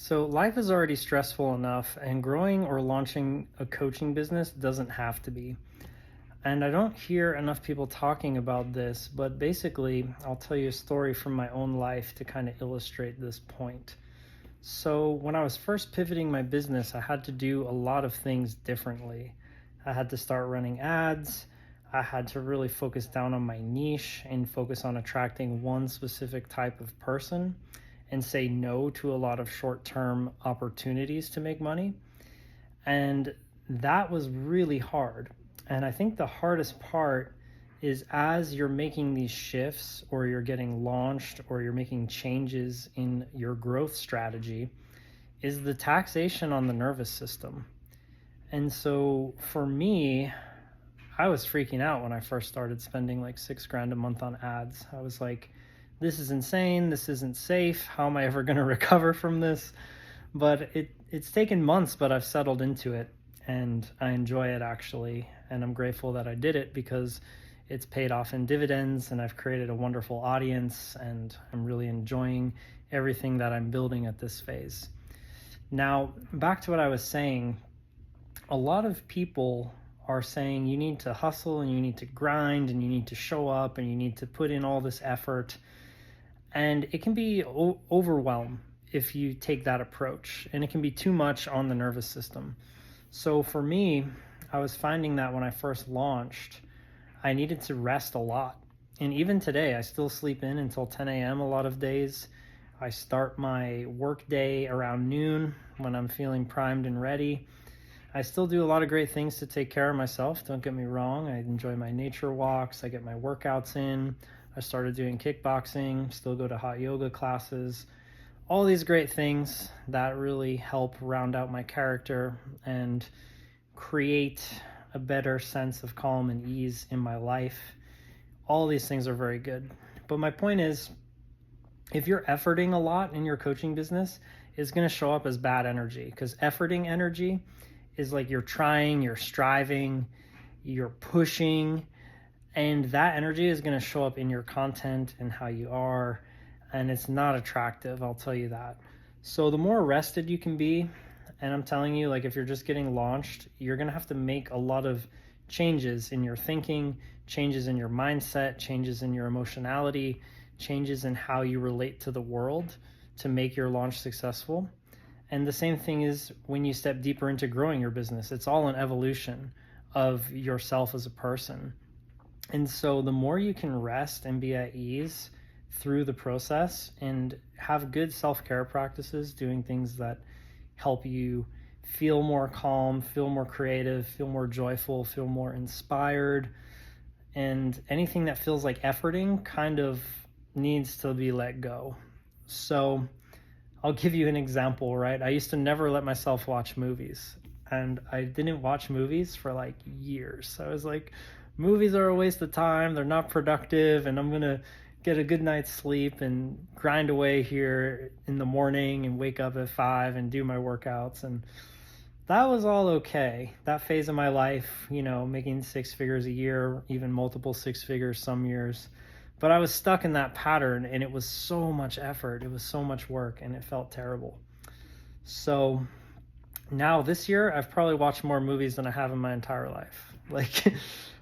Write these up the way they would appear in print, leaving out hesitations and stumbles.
So life is already stressful enough, and growing or launching a coaching business doesn't have to be. And I don't hear enough people talking about this, but basically, I'll tell you a story from my own life to kind of illustrate this point. So, when I was first pivoting my business, I had to do a lot of things differently. I had to start running ads. I had to really focus down on my niche and focus on attracting one specific type of person and say no to a lot of short term opportunities to make money. And that was really hard. And I think the hardest part is as you're making these shifts or you're getting launched or you're making changes in your growth strategy is the taxation on the nervous system. And so for me, I was freaking out when I first started spending like 6 grand a month on ads. I was like, this is insane. This isn't safe. How am I ever going to recover from this? But it's taken months, but I've settled into it and I enjoy it actually. And I'm grateful that I did it because it's paid off in dividends and I've created a wonderful audience and I'm really enjoying everything that I'm building at this phase. Now, back to what I was saying, a lot of people are saying you need to hustle and you need to grind and you need to show up and you need to put in all this effort. And it can be overwhelmed if you take that approach, and it can be too much on the nervous system. So for me, I was finding that when I first launched, I needed to rest a lot. And even today, I still sleep in until 10 a.m. a lot of days. I start my work day around noon when I'm feeling primed and ready. I still do a lot of great things to take care of myself. Don't get me wrong. I enjoy my nature walks. I get my workouts in. I started doing kickboxing, still go to hot yoga classes. All these great things that really help round out my character and create a better sense of calm and ease in my life. All these things are very good. But my point is, if you're efforting a lot in your coaching business, it's going to show up as bad energy, because efforting energy is like you're trying, you're striving, you're pushing, and that energy is going to show up in your content and how you are, and it's not attractive, I'll tell you that. So the more rested you can be, and I'm telling you, like if you're just getting launched, you're going to have to make a lot of changes in your thinking, changes in your mindset, changes in your emotionality, changes in how you relate to the world to make your launch successful. And the same thing is when you step deeper into growing your business. It's all an evolution of yourself as a person. And so the more you can rest and be at ease through the process and have good self-care practices, doing things that help you feel more calm, feel more creative, feel more joyful, feel more inspired, and anything that feels like efforting kind of needs to be let go. So I'll give you an example, right? I used to never let myself watch movies, and I didn't watch movies for like years. I was like, movies are a waste of time, they're not productive, and I'm gonna get a good night's sleep and grind away here in the morning and wake up at 5 and do my workouts. And that was all okay. That phase of my life, making 6 figures a year, even multiple 6 figures some years. But I was stuck in that pattern, and it was so much effort. It was so much work, and it felt terrible. So now this year, I've probably watched more movies than I have in my entire life. Like,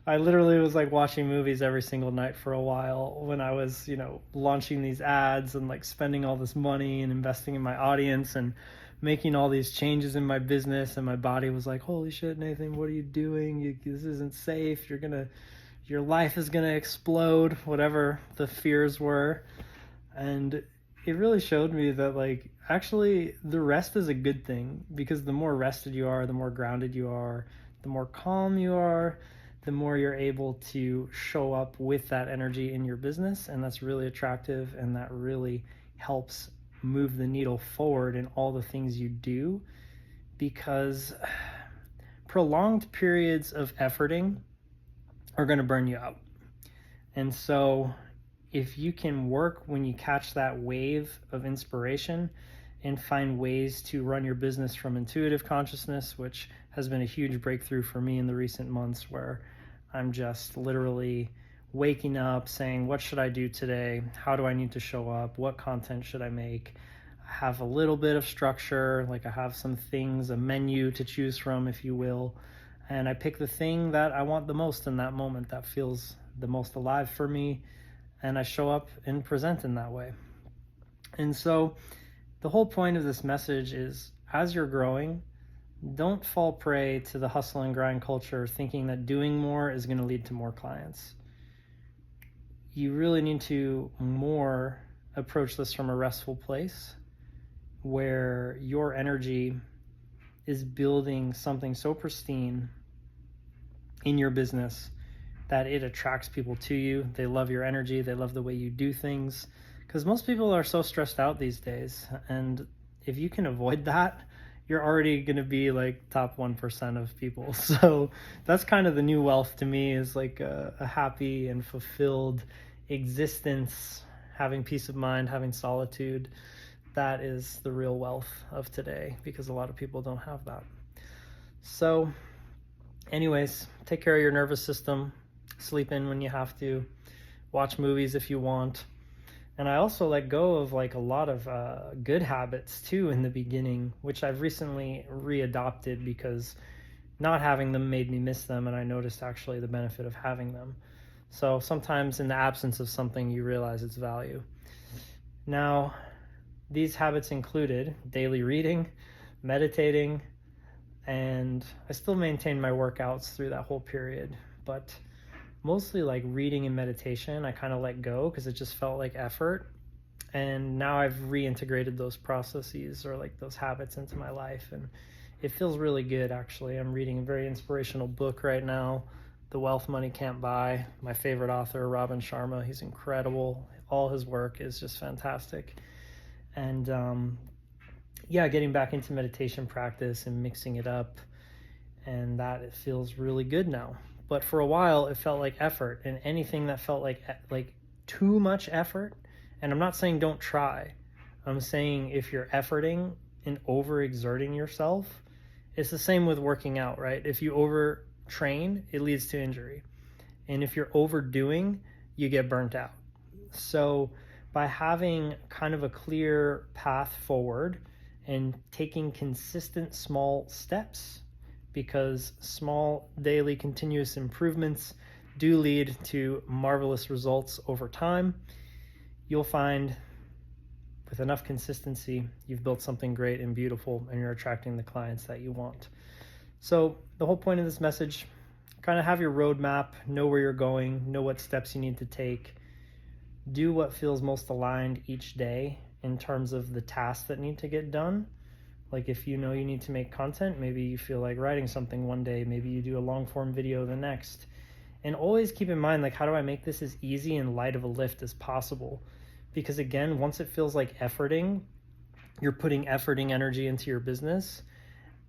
I literally was like watching movies every single night for a while when I was, launching these ads and like spending all this money and investing in my audience and making all these changes in my business. And my body was like, holy shit, Nathan, what are you doing? This isn't safe. Your life is going to explode, whatever the fears were. And it really showed me that like, actually the rest is a good thing, because the more rested you are, the more grounded you are, the more calm you are, the more you're able to show up with that energy in your business. And that's really attractive. And that really helps move the needle forward in all the things you do, because prolonged periods of efforting are going to burn you out. And so if you can work when you catch that wave of inspiration and find ways to run your business from intuitive consciousness, which has been a huge breakthrough for me in the recent months, where I'm just literally waking up saying, what should I do today? How do I need to show up? What content should I make? have a little bit of structure, like I have some things, a menu to choose from, if you will, and I pick the thing that I want the most in that moment, that feels the most alive for me, and I show up and present in that way. And so the whole point of this message is, as you're growing, don't fall prey to the hustle and grind culture thinking that doing more is going to lead to more clients. You really need to more approach this from a restful place where your energy is building something so pristine in your business that it attracts people to you. They love your energy. They love the way you do things, because most people are so stressed out these days. And if you can avoid that, you're already going to be like top 1% of people. So that's kind of the new wealth to me, is like a happy and fulfilled existence, having peace of mind, having solitude. That is the real wealth of today, because a lot of people don't have that. So anyways, take care of your nervous system, sleep in when you have to, watch movies if you want. And I also let go of like a lot of good habits too in the beginning, which I've recently readopted because not having them made me miss them, and I noticed actually the benefit of having them. So sometimes in the absence of something, you realize its value. Now, these habits included daily reading, meditating, and I still maintain my workouts through that whole period, but mostly like reading and meditation, I kind of let go because it just felt like effort. And now I've reintegrated those processes or like those habits into my life, and it feels really good actually. I'm reading a very inspirational book right now, The Wealth Money Can't Buy. My favorite author, Robin Sharma, he's incredible. All his work is just fantastic. And getting back into meditation practice and mixing it up, and that it feels really good now. But for a while, it felt like effort, and anything that felt like too much effort, and I'm not saying don't try. I'm saying if you're efforting and overexerting yourself, it's the same with working out, right? If you overtrain, it leads to injury. And if you're overdoing, you get burnt out. So by having kind of a clear path forward and taking consistent small steps, because small daily continuous improvements do lead to marvelous results over time, you'll find with enough consistency, you've built something great and beautiful, and you're attracting the clients that you want. So the whole point of this message, kind of have your roadmap, know where you're going, know what steps you need to take, do what feels most aligned each day in terms of the tasks that need to get done. Like if you know you need to make content, maybe you feel like writing something one day, maybe you do a long form video the next. And always keep in mind, like, how do I make this as easy and light of a lift as possible? Because again, once it feels like efforting, you're putting efforting energy into your business,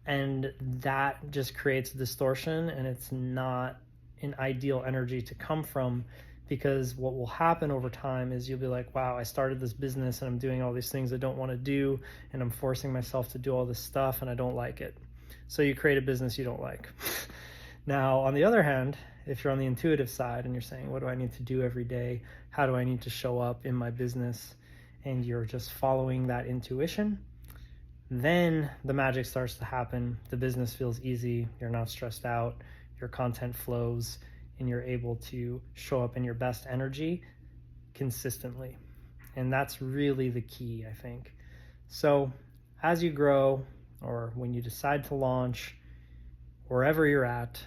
and that just creates distortion, and it's not an ideal energy to come from. Because what will happen over time is you'll be like, wow, I started this business and I'm doing all these things I don't want to do, and I'm forcing myself to do all this stuff and I don't like it. So you create a business you don't like. Now, on the other hand, if you're on the intuitive side and you're saying, what do I need to do every day? How do I need to show up in my business? And you're just following that intuition, then the magic starts to happen. The business feels easy. You're not stressed out. Your content flows, and you're able to show up in your best energy consistently. And that's really the key, I think. So as you grow, or when you decide to launch, wherever you're at,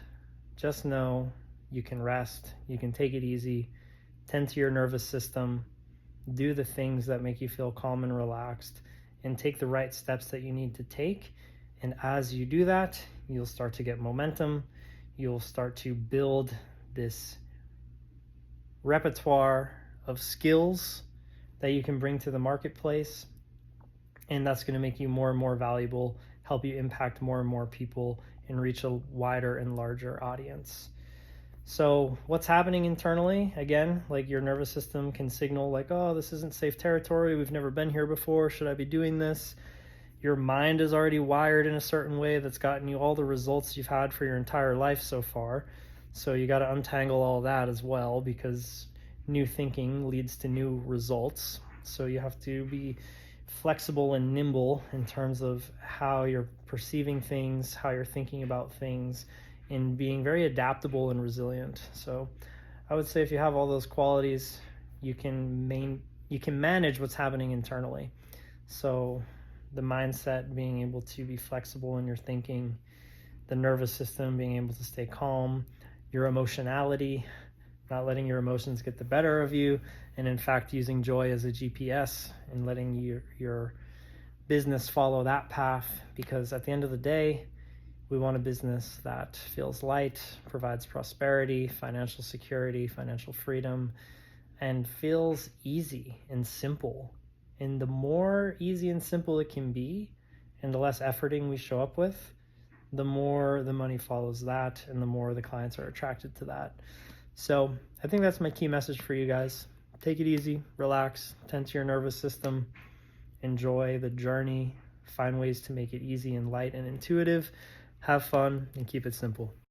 just know you can rest, you can take it easy, tend to your nervous system, do the things that make you feel calm and relaxed, and take the right steps that you need to take. And as you do that, you'll start to get momentum. You'll start to build this repertoire of skills that you can bring to the marketplace, and that's going to make you more and more valuable, help you impact more and more people, and reach a wider and larger audience. So what's happening internally? Again, like your nervous system can signal like, oh, this isn't safe territory, we've never been here before, should I be doing this? Your mind is already wired in a certain way that's gotten you all the results you've had for your entire life so far. So you got to untangle all that as well, because new thinking leads to new results. So you have to be flexible and nimble in terms of how you're perceiving things, how you're thinking about things, and being very adaptable and resilient. So I would say if you have all those qualities, you can manage what's happening internally. So the mindset, being able to be flexible in your thinking, the nervous system, being able to stay calm, your emotionality, not letting your emotions get the better of you, and in fact using joy as a GPS and letting your business follow that path, because at the end of the day, we want a business that feels light, provides prosperity, financial security, financial freedom, and feels easy and simple. And the more easy and simple it can be, and the less efforting we show up with, the more the money follows that, and the more the clients are attracted to that. So I think that's my key message for you guys. Take it easy, relax, tend to your nervous system, enjoy the journey, find ways to make it easy and light and intuitive, have fun, and keep it simple.